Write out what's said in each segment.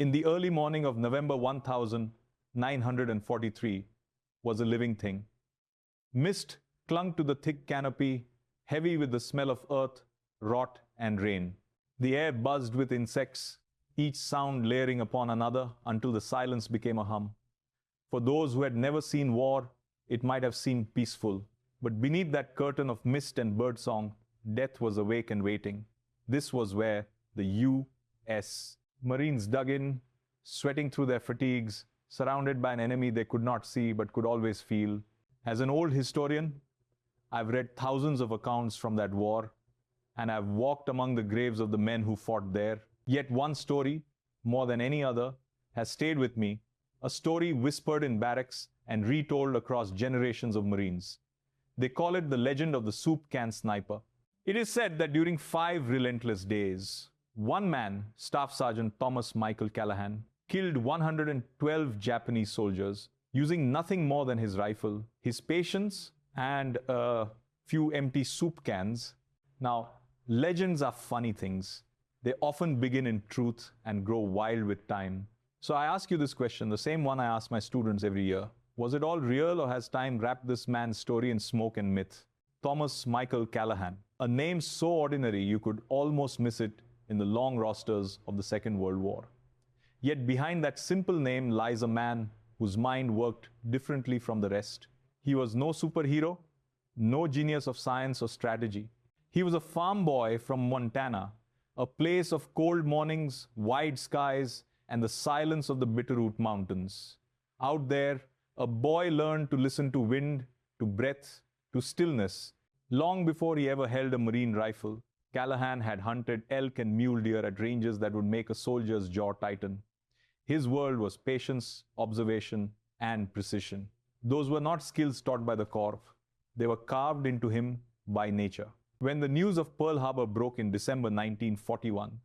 in the early morning of November 1943 was a living thing. Mist clung to the thick canopy, heavy with the smell of earth, rot, and rain. The air buzzed with insects, each sound layering upon another until the silence became a hum. For those who had never seen war, it might have seemed peaceful. But beneath that curtain of mist and birdsong, death was awake and waiting. This was where the U.S. Marines dug in, sweating through their fatigues, surrounded by an enemy they could not see but could always feel. As an old historian, I've read thousands of accounts from that war, and I've walked among the graves of the men who fought there. Yet one story, more than any other, has stayed with me, a story whispered in barracks and retold across generations of Marines. They call it the legend of the soup can sniper. It is said that during 5 relentless days, one man, Staff Sergeant Thomas Michael Callahan, killed 112 Japanese soldiers using nothing more than his rifle, his patience, and a few empty soup cans. Now, legends are funny things. They often begin in truth and grow wild with time. So I ask you this question, the same one I ask my students every year. Was it all real, or has time wrapped this man's story in smoke and myth? Thomas Michael Callahan, a name so ordinary you could almost miss it in the long rosters of the Second World War. Yet behind that simple name lies a man whose mind worked differently from the rest. He was no superhero, no genius of science or strategy. He was a farm boy from Montana, a place of cold mornings, wide skies, and the silence of the Bitterroot Mountains. Out there, a boy learned to listen to wind, to breath, to stillness. Long before he ever held a Marine rifle, Callahan had hunted elk and mule deer at ranges that would make a soldier's jaw tighten. His world was patience, observation, and precision. Those were not skills taught by the Corps. They were carved into him by nature. When the news of Pearl Harbor broke in December 1941,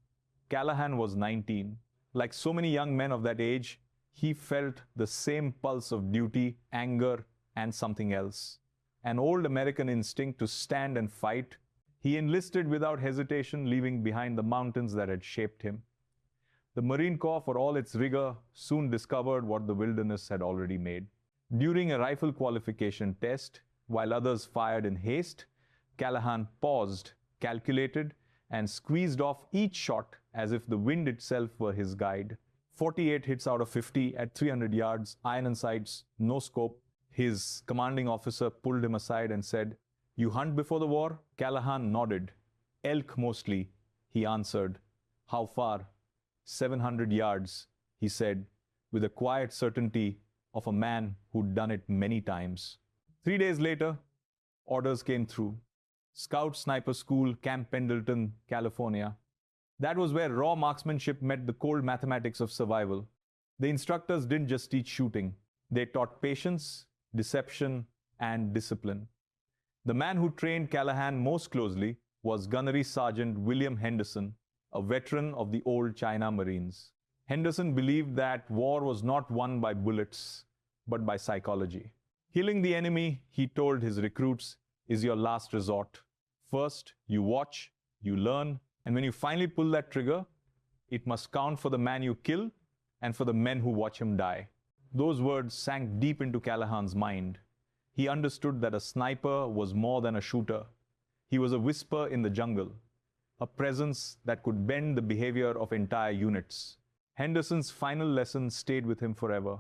Callahan was 19. Like so many young men of that age, he felt the same pulse of duty, anger, and something else. An old American instinct to stand and fight. He enlisted without hesitation, leaving behind the mountains that had shaped him. The Marine Corps, for all its rigor, soon discovered what the wilderness had already made. During a rifle qualification test, while others fired in haste, Callahan paused, calculated, and squeezed off each shot as if the wind itself were his guide. 48 hits out of 50 at 300 yards, iron sights, no scope. His commanding officer pulled him aside and said, "You hunt before the war?" Callahan nodded. "Elk mostly," he answered. "How far?" 700 yards, he said, with the quiet certainty of a man who'd done it many times. 3 days later, orders came through. Scout Sniper School, Camp Pendleton, California. That was where raw marksmanship met the cold mathematics of survival. The instructors didn't just teach shooting. They taught patience, deception, and discipline. The man who trained Callahan most closely was Gunnery Sergeant William Henderson, a veteran of the old China Marines. Henderson believed that war was not won by bullets, but by psychology. Killing the enemy, he told his recruits, is your last resort. First, you watch, you learn, and when you finally pull that trigger, it must count for the man you kill and for the men who watch him die. Those words sank deep into Callahan's mind. He understood that a sniper was more than a shooter. He was a whisper in the jungle, a presence that could bend the behavior of entire units. Henderson's final lesson stayed with him forever.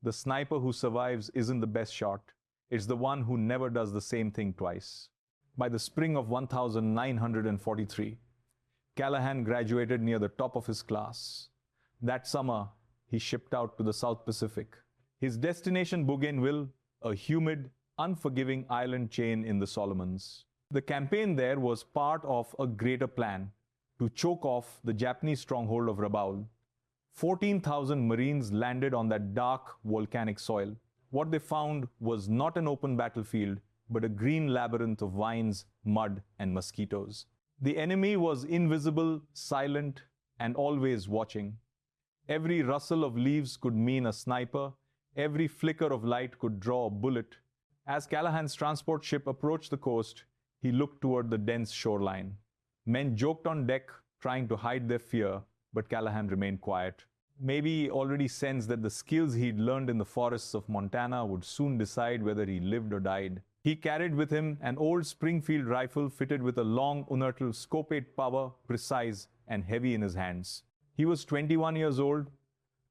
The sniper who survives isn't the best shot. It's the one who never does the same thing twice. By the spring of 1943, Callahan graduated near the top of his class. That summer, he shipped out to the South Pacific. His destination, Bougainville, a humid, unforgiving island chain in the Solomons. The campaign there was part of a greater plan to choke off the Japanese stronghold of Rabaul. 14,000 Marines landed on that dark, volcanic soil. What they found was not an open battlefield, but a green labyrinth of vines, mud, and mosquitoes. The enemy was invisible, silent, and always watching. Every rustle of leaves could mean a sniper. Every flicker of light could draw a bullet. As Callahan's transport ship approached the coast, he looked toward the dense shoreline. Men joked on deck, trying to hide their fear, but Callahan remained quiet. Maybe he already sensed that the skills he'd learned in the forests of Montana would soon decide whether he lived or died. He carried with him an old Springfield rifle fitted with a long unertl scope 8 power, precise and heavy in his hands. He was 21 years old,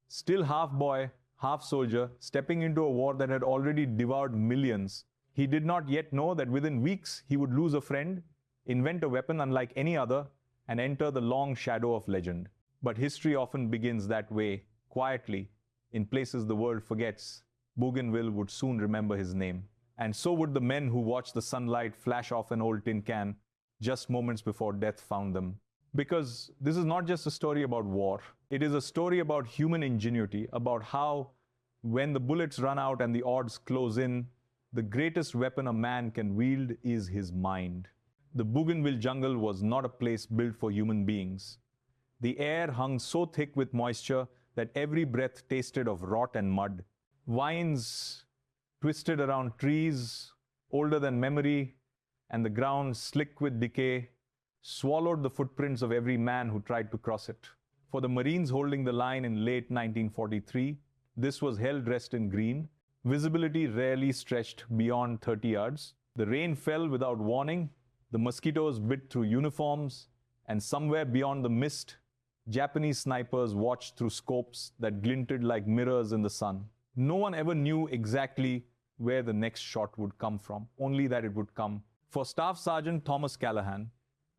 still half boy, half soldier, stepping into a war that had already devoured millions. He did not yet know that within weeks he would lose a friend, invent a weapon unlike any other, and enter the long shadow of legend. But history often begins that way, quietly, in places the world forgets. Bougainville would soon remember his name. And so would the men who watched the sunlight flash off an old tin can just moments before death found them. Because this is not just a story about war. It is a story about human ingenuity, about how, when the bullets run out and the odds close in, the greatest weapon a man can wield is his mind. The Bougainville jungle was not a place built for human beings. The air hung so thick with moisture that every breath tasted of rot and mud. Vines twisted around trees older than memory, and the ground, slick with decay, swallowed the footprints of every man who tried to cross it. For the Marines holding the line in late 1943, this was hell dressed in green. Visibility rarely stretched beyond 30 yards. The rain fell without warning. The mosquitoes bit through uniforms, and somewhere beyond the mist, Japanese snipers watched through scopes that glinted like mirrors in the sun. No one ever knew exactly where the next shot would come from, only that it would come. For Staff Sergeant Thomas Callahan,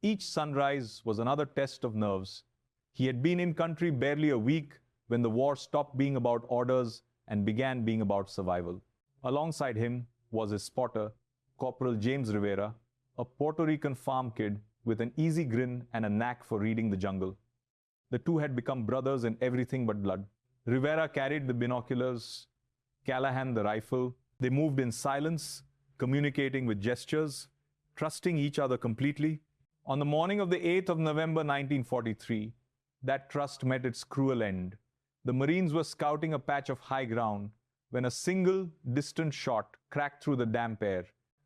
each sunrise was another test of nerves. He had been in country barely a week when the war stopped being about orders and began being about survival. Alongside him was his spotter, Corporal James Rivera, a Puerto Rican farm kid with an easy grin and a knack for reading the jungle. The two had become brothers in everything but blood. Rivera carried the binoculars, Callahan the rifle. They moved in silence, communicating with gestures, trusting each other completely. On the morning of the 8th of November 1943, that trust met its cruel end. The Marines were scouting a patch of high ground when a single, distant shot cracked through the damp air.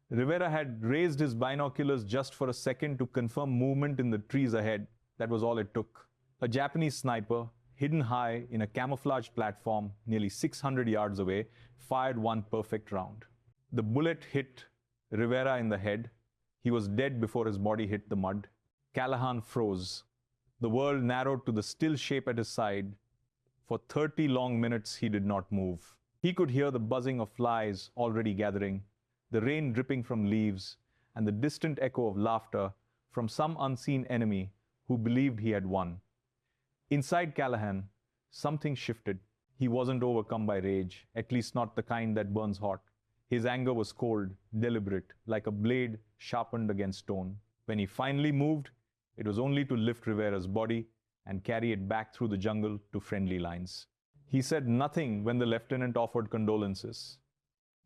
Rivera had raised his binoculars just for a second to confirm movement in the trees ahead. That was all it took. A Japanese sniper, hidden high in a camouflaged platform nearly 600 yards away, fired one perfect round. The bullet hit Rivera in the head. He was dead before his body hit the mud. Callahan froze. The world narrowed to the still shape at his side. For 30 long minutes, he did not move. He could hear the buzzing of flies already gathering, the rain dripping from leaves, and the distant echo of laughter from some unseen enemy who believed he had won. Inside Callahan, something shifted. He wasn't overcome by rage, at least not the kind that burns hot. His anger was cold, deliberate, like a blade sharpened against stone. When he finally moved, it was only to lift Rivera's body and carry it back through the jungle to friendly lines. He said nothing when the lieutenant offered condolences.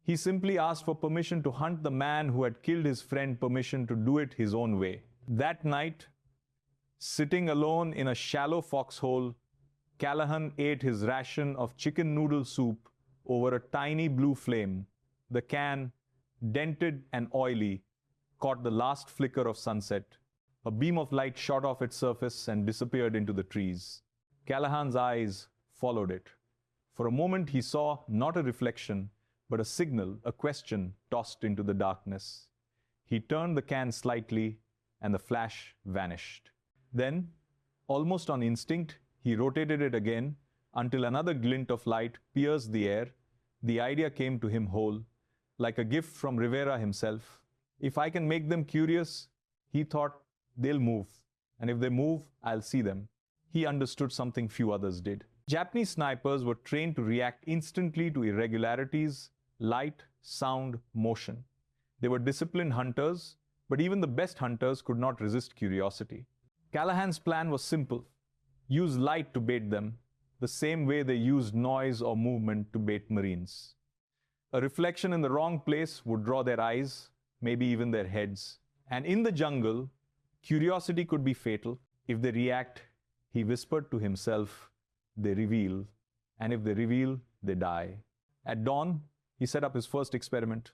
He simply asked for permission to hunt the man who had killed his friend, permission to do it his own way. That night, sitting alone in a shallow foxhole, Callahan ate his ration of chicken noodle soup over a tiny blue flame. The can, dented and oily, caught the last flicker of sunset. A beam of light shot off its surface and disappeared into the trees. Callahan's eyes followed it. For a moment he saw not a reflection, but a signal, a question tossed into the darkness. He turned the can slightly, and the flash vanished. Then, almost on instinct, he rotated it again until another glint of light pierced the air. The idea came to him whole, like a gift from Rivera himself. If I can make them curious, he thought, they'll move. And if they move, I'll see them. He understood something few others did. Japanese snipers were trained to react instantly to irregularities, light, sound, motion. They were disciplined hunters, but even the best hunters could not resist curiosity. Callahan's plan was simple. Use light to bait them, the same way they used noise or movement to bait Marines. A reflection in the wrong place would draw their eyes, maybe even their heads. And in the jungle, curiosity could be fatal. If they react, he whispered to himself, they reveal. And if they reveal, they die. At dawn, he set up his first experiment.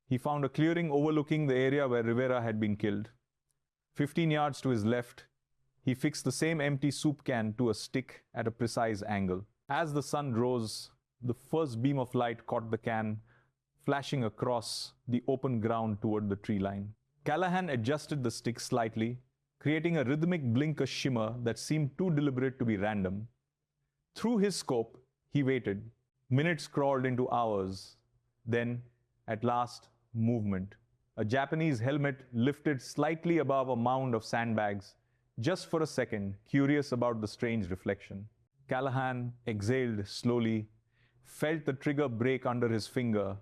He found a clearing overlooking the area where Rivera had been killed. 15 yards to his left, He fixed the same empty soup can to a stick at a precise angle. As the sun rose, the first beam of light caught the can, flashing across the open ground toward the tree line. Callahan adjusted the stick slightly, creating a rhythmic blink shimmer that seemed too deliberate to be random. Through his scope, he waited. Minutes crawled into hours. Then, at last, movement. A Japanese helmet lifted slightly above a mound of sandbags, just for a second, curious about the strange reflection. Callahan exhaled slowly, felt the trigger break under his finger,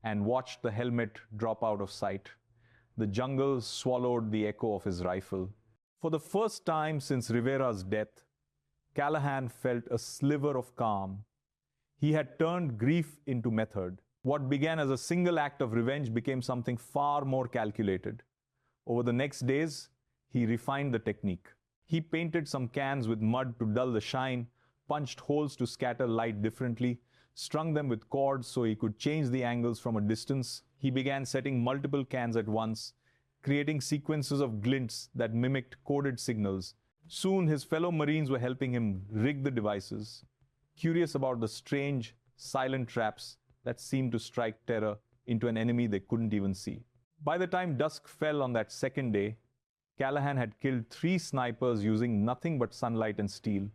and watched the helmet drop out of sight. The jungle swallowed the echo of his rifle. For the first time since Rivera's death, Callahan felt a sliver of calm. He had turned grief into method. What began as a single act of revenge became something far more calculated. Over the next days, he refined the technique. He painted some cans with mud to dull the shine, punched holes to scatter light differently, strung them with cords so he could change the angles from a distance. He began setting multiple cans at once, creating sequences of glints that mimicked coded signals. Soon his fellow Marines were helping him rig the devices, curious about the strange, silent traps that seemed to strike terror into an enemy they couldn't even see. By the time dusk fell on that second day, Callahan had killed 3 snipers using nothing but sunlight and steel.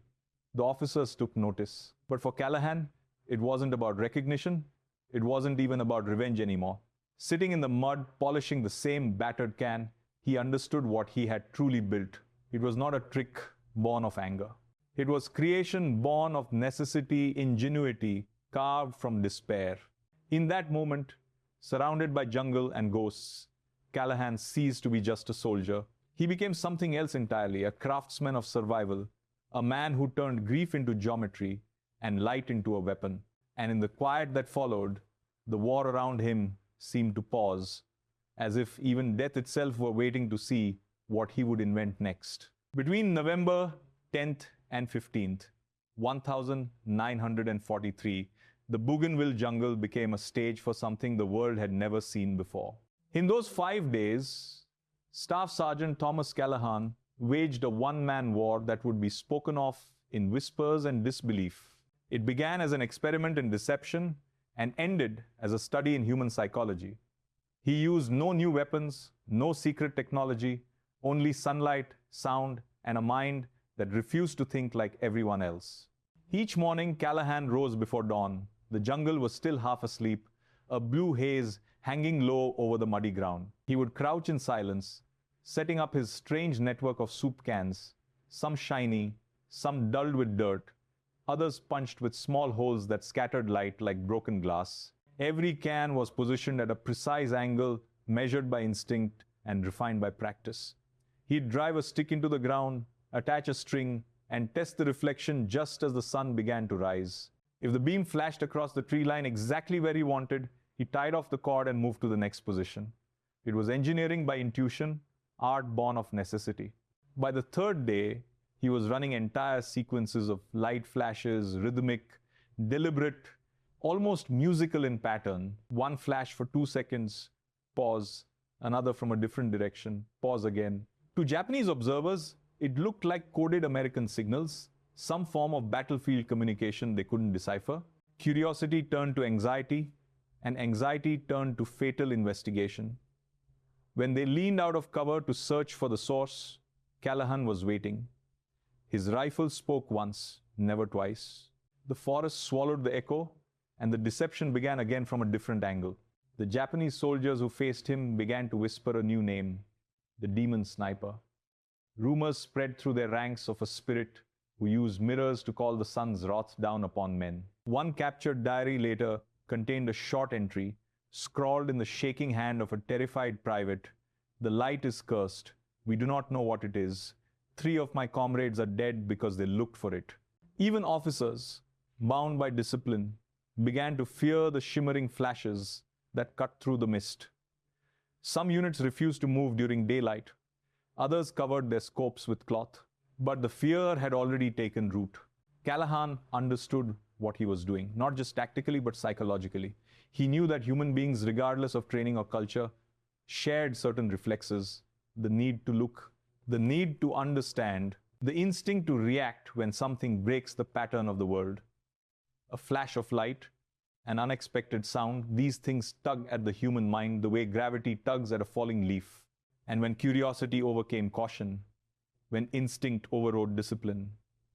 The officers took notice. But for Callahan, it wasn't about recognition. It wasn't even about revenge anymore. Sitting in the mud, polishing the same battered can, he understood what he had truly built. It was not a trick born of anger. It was creation born of necessity, ingenuity, carved from despair. In that moment, surrounded by jungle and ghosts, Callahan ceased to be just a soldier. He became something else entirely, a craftsman of survival, a man who turned grief into geometry and light into a weapon. And in the quiet that followed, the war around him seemed to pause, as if even death itself were waiting to see what he would invent next. Between November 10th and 15th, 1943, the Bougainville jungle became a stage for something the world had never seen before. In those 5 days, Staff Sergeant Thomas Callahan waged a one-man war that would be spoken of in whispers and disbelief. It began as an experiment in deception and ended as a study in human psychology. He used no new weapons, no secret technology, only sunlight, sound, and a mind that refused to think like everyone else. Each morning, Callahan rose before dawn. The jungle was still half asleep, a blue haze hanging low over the muddy ground. He would crouch in silence, setting up his strange network of soup cans, some shiny, some dulled with dirt, others punched with small holes that scattered light like broken glass. Every can was positioned at a precise angle, measured by instinct and refined by practice. He'd drive a stick into the ground, attach a string, and test the reflection just as the sun began to rise. If the beam flashed across the tree line exactly where he wanted, he tied off the cord and moved to the next position. It was engineering by intuition, art born of necessity. By the 3rd day, he was running entire sequences of light flashes, rhythmic, deliberate, almost musical in pattern. One flash for 2 seconds, pause, another from a different direction, pause again. To Japanese observers, it looked like coded American signals, some form of battlefield communication they couldn't decipher. Curiosity turned to anxiety, and anxiety turned to fatal investigation. When they leaned out of cover to search for the source, Callahan was waiting. His rifle spoke once, never twice. The forest swallowed the echo, and the deception began again from a different angle. The Japanese soldiers who faced him began to whisper a new name, the demon sniper. Rumors spread through their ranks of a spirit who used mirrors to call the sun's wrath down upon men. One captured diary later contained a short entry, scrawled in the shaking hand of a terrified private. The light is cursed. We do not know what it is. 3 of my comrades are dead because they looked for it. Even officers, bound by discipline, began to fear the shimmering flashes that cut through the mist. Some units refused to move during daylight. Others covered their scopes with cloth. But the fear had already taken root. Callahan understood what he was doing, not just tactically but psychologically. He knew that human beings, regardless of training or culture, shared certain reflexes, the need to look, the need to understand, The instinct to react when something breaks the pattern of the world. A flash of light, an unexpected sound, these things tug at the human mind the way gravity tugs at a falling leaf. And when curiosity overcame caution, when instinct overrode discipline,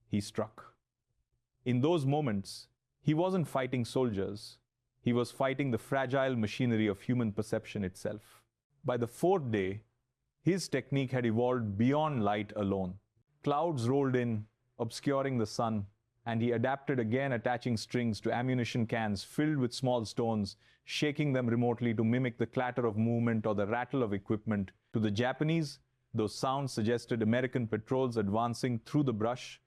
he struck. In those moments, he wasn't fighting soldiers. He was fighting the fragile machinery of human perception itself. By the fourth day, his technique had evolved beyond light alone. Clouds rolled in, obscuring the sun, and he adapted again, attaching strings to ammunition cans filled with small stones, shaking them remotely to mimic the clatter of movement or the rattle of equipment. To the Japanese, those sounds suggested American patrols advancing through the brush.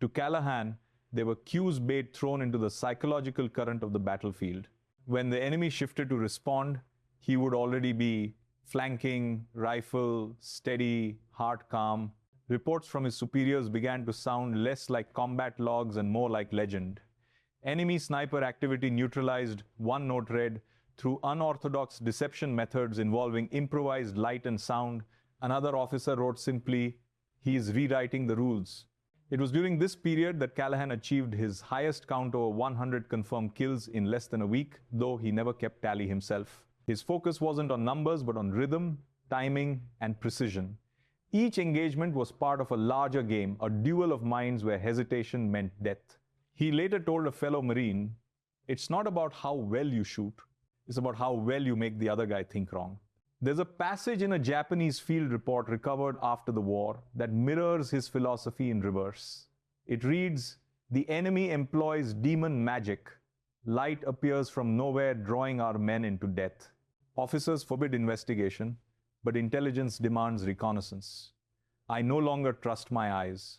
To Callahan, they were cues bait thrown into the psychological current of the battlefield. When the enemy shifted to respond, he would already be flanking, rifle, steady, heart calm. Reports from his superiors began to sound less like combat logs and more like legend. Enemy sniper activity neutralized, one note read, through unorthodox deception methods involving improvised light and sound. Another officer wrote simply, "He is rewriting the rules." It was during this period that Callahan achieved his highest count over 100 confirmed kills in less than a week, though he never kept tally himself. His focus wasn't on numbers, but on rhythm, timing, and precision. Each engagement was part of a larger game, a duel of minds where hesitation meant death. He later told a fellow Marine, "It's not about how well you shoot, it's about how well you make the other guy think wrong." There's a passage in a Japanese field report recovered after the war that mirrors his philosophy in reverse. It reads, "The enemy employs demon magic. Light appears from nowhere, drawing our men into death. Officers forbid investigation, but intelligence demands reconnaissance. I no longer trust my eyes."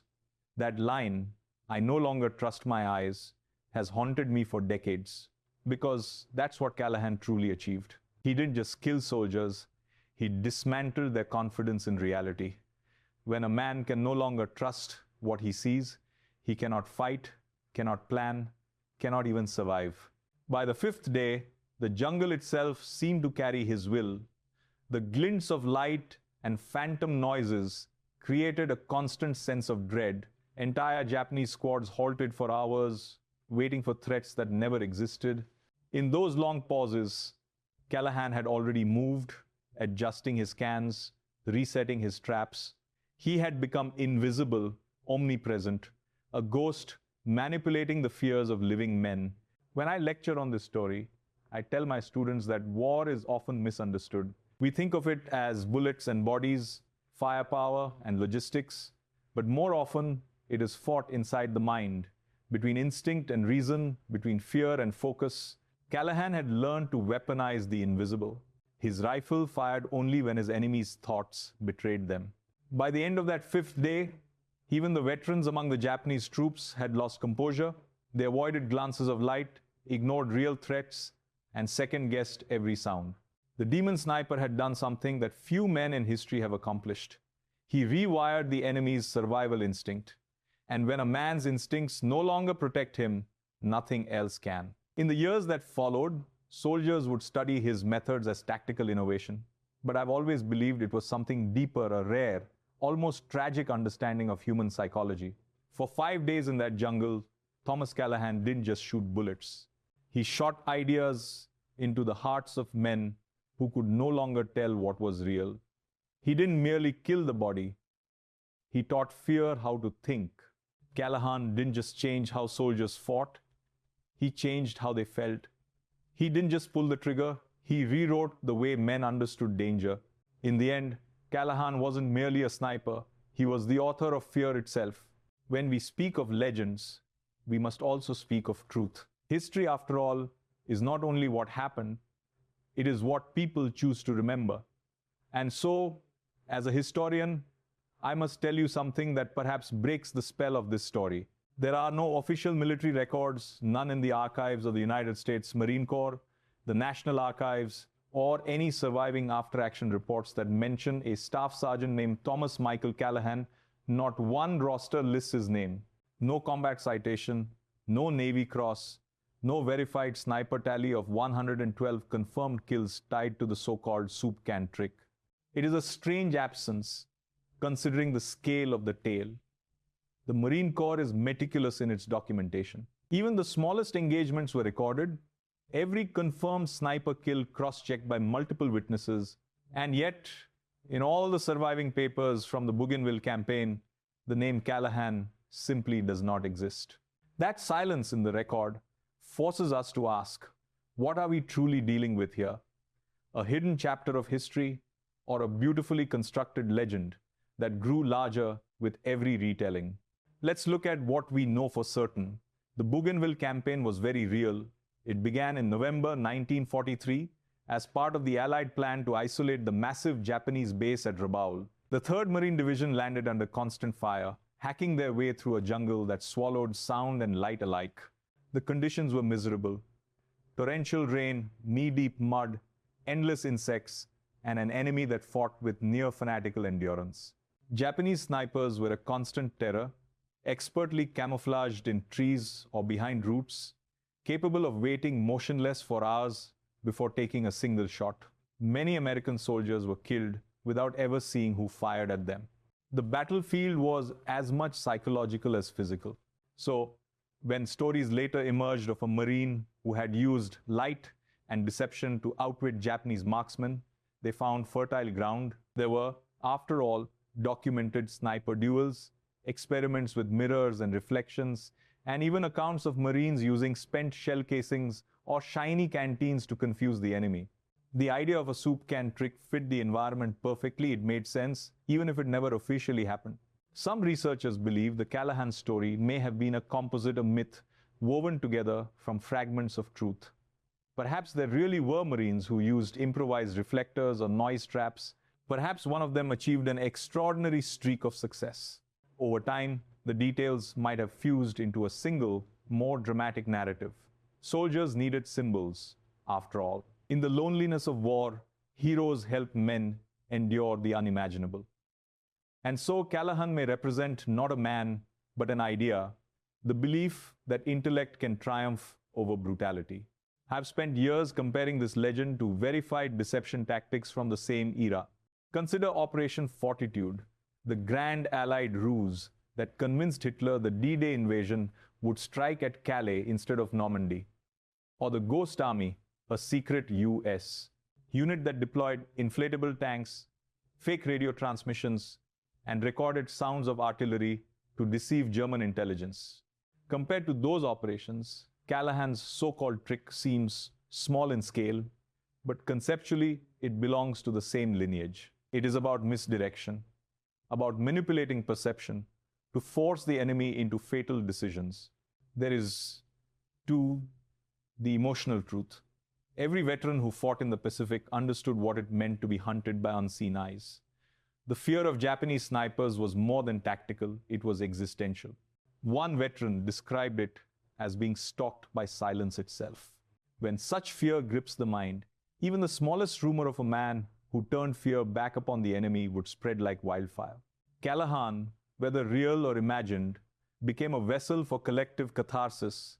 That line, "I no longer trust my eyes," has haunted me for decades, because that's what Callahan truly achieved. He didn't just kill soldiers, he dismantled their confidence in reality. When a man can no longer trust what he sees, he cannot fight, cannot plan, cannot even survive. By the fifth day, the jungle itself seemed to carry his will. The glints of light and phantom noises created a constant sense of dread. Entire Japanese squads halted for hours, waiting for threats that never existed. In those long pauses, Callahan had already moved, adjusting his cans, resetting his traps. He had become invisible, omnipresent, a ghost manipulating the fears of living men. When I lecture on this story, I tell my students that war is often misunderstood. We think of it as bullets and bodies, firepower and logistics, but more often it is fought inside the mind, between instinct and reason, between fear and focus. Callahan had learned to weaponize the invisible. His rifle fired only when his enemy's thoughts betrayed them. By the end of that fifth day, even the veterans among the Japanese troops had lost composure. They avoided glances of light, ignored real threats, and second-guessed every sound. The demon sniper had done something that few men in history have accomplished. He rewired the enemy's survival instinct. And when a man's instincts no longer protect him, nothing else can. In the years that followed, soldiers would study his methods as tactical innovation. But I've always believed it was something deeper, a rare, almost tragic understanding of human psychology. For 5 days in that jungle, Thomas Callahan didn't just shoot bullets. He shot ideas into the hearts of men who could no longer tell what was real. He didn't merely kill the body. He taught fear how to think. Callahan didn't just change how soldiers fought. He changed how they felt. He didn't just pull the trigger. He rewrote the way men understood danger. In the end, Callahan wasn't merely a sniper. He was the author of fear itself. When we speak of legends, we must also speak of truth. History, after all, is not only what happened, it is what people choose to remember. And so, as a historian, I must tell you something that perhaps breaks the spell of this story. There are no official military records, none in the archives of the United States Marine Corps, the National Archives, or any surviving after-action reports that mention a staff sergeant named Thomas Michael Callahan. Not one roster lists his name. No combat citation, no Navy Cross, no verified sniper tally of 112 confirmed kills tied to the so-called soup can trick. It is a strange absence, considering the scale of the tale. The Marine Corps is meticulous in its documentation. Even the smallest engagements were recorded, every confirmed sniper kill cross-checked by multiple witnesses, and yet, in all the surviving papers from the Bougainville campaign, the name Callahan simply does not exist. That silence in the record forces us to ask, what are we truly dealing with here? A hidden chapter of history or a beautifully constructed legend that grew larger with every retelling? Let's look at what we know for certain. The Bougainville campaign was very real. It began in November 1943 as part of the Allied plan to isolate the massive Japanese base at Rabaul. The 3rd Marine Division landed under constant fire, hacking their way through a jungle that swallowed sound and light alike. The conditions were miserable. Torrential rain, knee-deep mud, endless insects, and an enemy that fought with near-fanatical endurance. Japanese snipers were a constant terror, expertly camouflaged in trees or behind roots, capable of waiting motionless for hours before taking a single shot. Many American soldiers were killed without ever seeing who fired at them. The battlefield was as much psychological as physical. So, when stories later emerged of a Marine who had used light and deception to outwit Japanese marksmen, they found fertile ground. There were, after all, documented sniper duels, experiments with mirrors and reflections, and even accounts of Marines using spent shell casings or shiny canteens to confuse the enemy. The idea of a soup can trick fit the environment perfectly. It made sense, even if it never officially happened. Some researchers believe the Callahan story may have been a composite of myth woven together from fragments of truth. Perhaps there really were Marines who used improvised reflectors or noise traps. Perhaps one of them achieved an extraordinary streak of success. Over time, the details might have fused into a single, more dramatic narrative. Soldiers needed symbols, after all. In the loneliness of war, heroes help men endure the unimaginable. And so Callahan may represent not a man, but an idea, the belief that intellect can triumph over brutality. I've spent years comparing this legend to verified deception tactics from the same era. Consider Operation Fortitude, the grand Allied ruse that convinced Hitler the D-Day invasion would strike at Calais instead of Normandy. Or the Ghost Army, a secret US unit that deployed inflatable tanks, fake radio transmissions, and recorded sounds of artillery to deceive German intelligence. Compared to those operations, Callahan's so-called trick seems small in scale, but conceptually it belongs to the same lineage. It is about misdirection, about manipulating perception to force the enemy into fatal decisions. There is, too, the emotional truth. Every veteran who fought in the Pacific understood what it meant to be hunted by unseen eyes. The fear of Japanese snipers was more than tactical, it was existential. One veteran described it as being stalked by silence itself. When such fear grips the mind, even the smallest rumor of a man who turned fear back upon the enemy would spread like wildfire. Callahan, whether real or imagined, became a vessel for collective catharsis,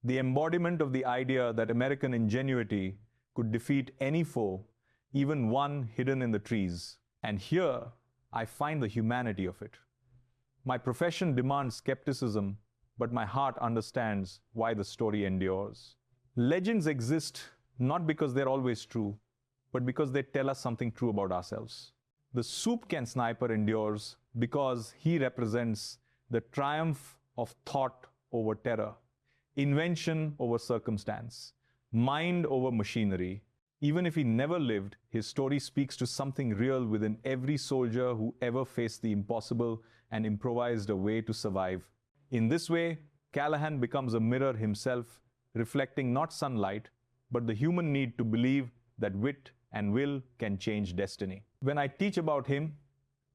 the embodiment of the idea that American ingenuity could defeat any foe, even one hidden in the trees. And here, I find the humanity of it. My profession demands skepticism, but my heart understands why the story endures. Legends exist not because they're always true, but because they tell us something true about ourselves. The soup can sniper endures because he represents the triumph of thought over terror, invention over circumstance, mind over machinery. Even if he never lived, his story speaks to something real within every soldier who ever faced the impossible and improvised a way to survive. In this way, Callahan becomes a mirror himself, reflecting not sunlight, but the human need to believe that wit and will can change destiny. When I teach about him,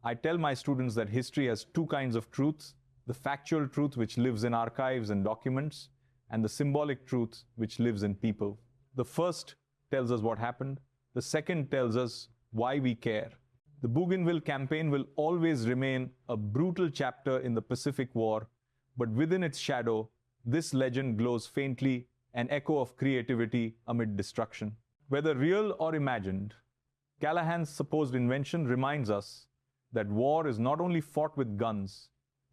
I tell my students that history has two kinds of truths: the factual truth which lives in archives and documents, and the symbolic truth which lives in people. The first tells us what happened. The second tells us why we care. The Bougainville campaign will always remain a brutal chapter in the Pacific War, but within its shadow, this legend glows faintly, an echo of creativity amid destruction. Whether real or imagined, Callahan's supposed invention reminds us that war is not only fought with guns,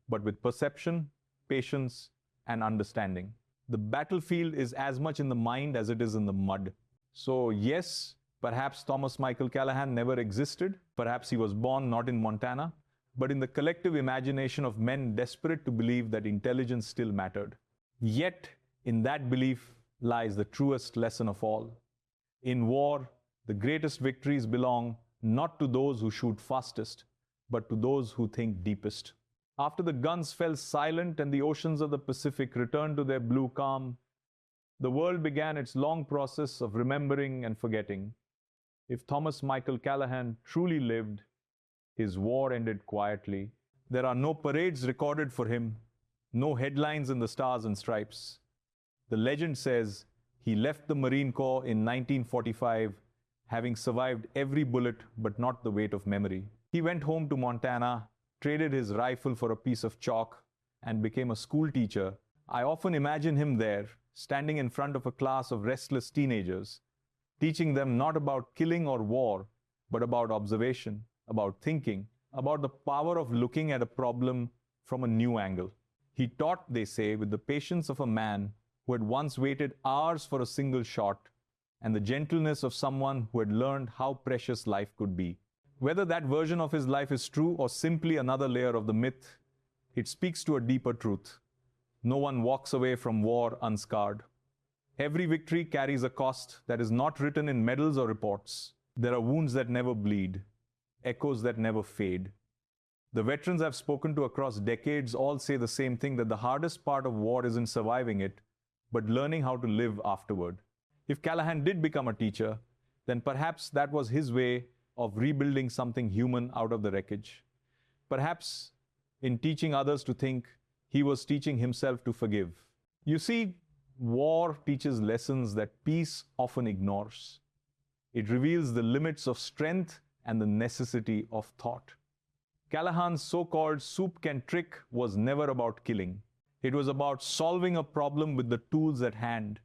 but with perception, patience, and understanding. The battlefield is as much in the mind as it is in the mud. So yes, perhaps Thomas Michael Callahan never existed. Perhaps he was born not in Montana, but in the collective imagination of men desperate to believe that intelligence still mattered. Yet, in that belief lies the truest lesson of all. In war, the greatest victories belong not to those who shoot fastest, but to those who think deepest. After the guns fell silent and the oceans of the Pacific returned to their blue calm, the world began its long process of remembering and forgetting. If Thomas Michael Callahan truly lived, his war ended quietly. There are no parades recorded for him, no headlines in the Stars and Stripes. The legend says he left the Marine Corps in 1945, having survived every bullet but not the weight of memory. He went home to Montana, traded his rifle for a piece of chalk, and became a school teacher. I often imagine him there, standing in front of a class of restless teenagers, teaching them not about killing or war, but about observation, about thinking, about the power of looking at a problem from a new angle. He taught, they say, with the patience of a man who had once waited hours for a single shot, and the gentleness of someone who had learned how precious life could be. Whether that version of his life is true or simply another layer of the myth, it speaks to a deeper truth. No one walks away from war unscarred. Every victory carries a cost that is not written in medals or reports. There are wounds that never bleed, echoes that never fade. The veterans I've spoken to across decades all say the same thing, that the hardest part of war isn't surviving it, but learning how to live afterward. If Callahan did become a teacher, then perhaps that was his way of rebuilding something human out of the wreckage. Perhaps in teaching others to think, he was teaching himself to forgive. You see, war teaches lessons that peace often ignores. It reveals the limits of strength and the necessity of thought. Callahan's so-called soup can trick was never about killing. It was about solving a problem with the tools at hand,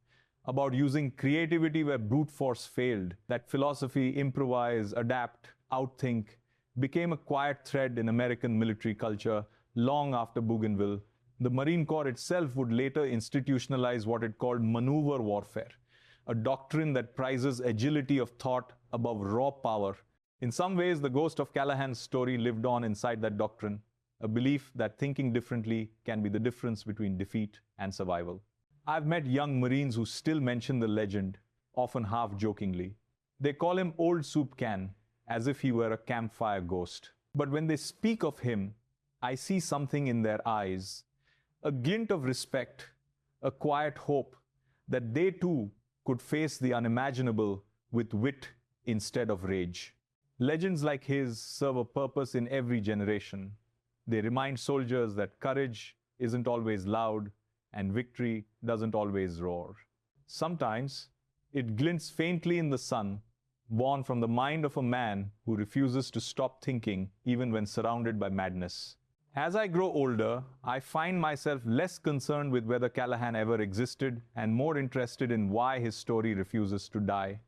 about using creativity where brute force failed. That philosophy, improvise, adapt, outthink, became a quiet thread in American military culture long after Bougainville. The Marine Corps itself would later institutionalize what it called maneuver warfare, a doctrine that prizes agility of thought above raw power. In some ways, the ghost of Callahan's story lived on inside that doctrine, a belief that thinking differently can be the difference between defeat and survival. I've met young Marines who still mention the legend, often half-jokingly. They call him Old Soup Can, as if he were a campfire ghost. But when they speak of him, I see something in their eyes, a glint of respect, a quiet hope that they too could face the unimaginable with wit instead of rage. Legends like his serve a purpose in every generation. They remind soldiers that courage isn't always loud and victory doesn't always roar. Sometimes it glints faintly in the sun, born from the mind of a man who refuses to stop thinking even when surrounded by madness. As I grow older, I find myself less concerned with whether Callahan ever existed and more interested in why his story refuses to die.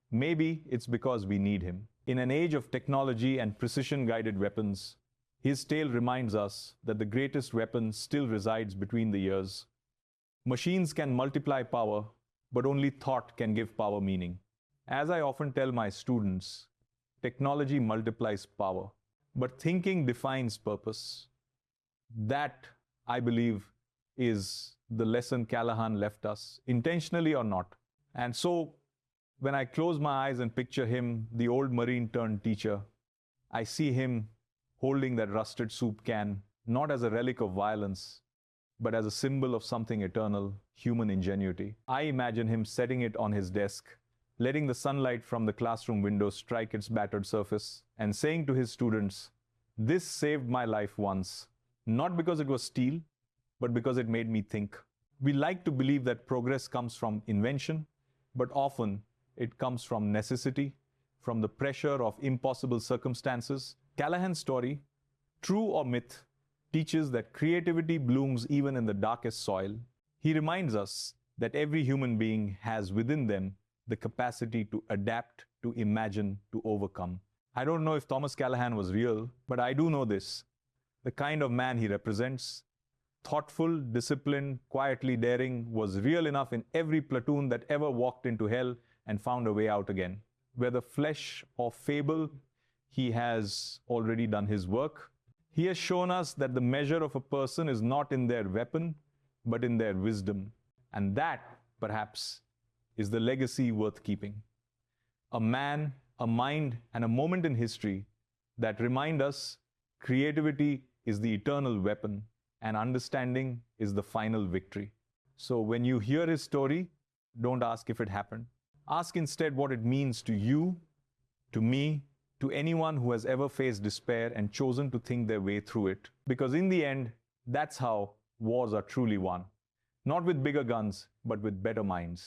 Maybe it's because we need him. In an age of technology and precision-guided weapons, his tale reminds us that the greatest weapon still resides between the ears. Machines can multiply power, but only thought can give power meaning. As I often tell my students, technology multiplies power, but thinking defines purpose. That, I believe, is the lesson Callahan left us, intentionally or not. And so, when I close my eyes and picture him, the old Marine turned teacher, I see him holding that rusted soup can, not as a relic of violence, but as a symbol of something eternal, human ingenuity. I imagine him setting it on his desk, letting the sunlight from the classroom window strike its battered surface, and saying to his students, "This saved my life once, not because it was steel, but because it made me think." We like to believe that progress comes from invention, but often it comes from necessity, from the pressure of impossible circumstances. Callahan's story, true or myth, teaches that creativity blooms even in the darkest soil. He reminds us that every human being has within them the capacity to adapt, to imagine, to overcome. I don't know if Thomas Callahan was real, but I do know this. the kind of man he represents. Thoughtful, disciplined, quietly daring, was real enough in every platoon that ever walked into hell and found a way out again. Whether flesh or fable, he has already done his work. He has shown us that the measure of a person is not in their weapon, but in their wisdom. And that, perhaps, is the legacy worth keeping. A man, a mind, and a moment in history that remind us creativity is the eternal weapon and understanding is the final victory. So when you hear his story, don't ask if it happened. Ask instead what it means to you, to me, to anyone who has ever faced despair and chosen to think their way through it. Because in the end, that's how wars are truly won. Not with bigger guns, but with better minds.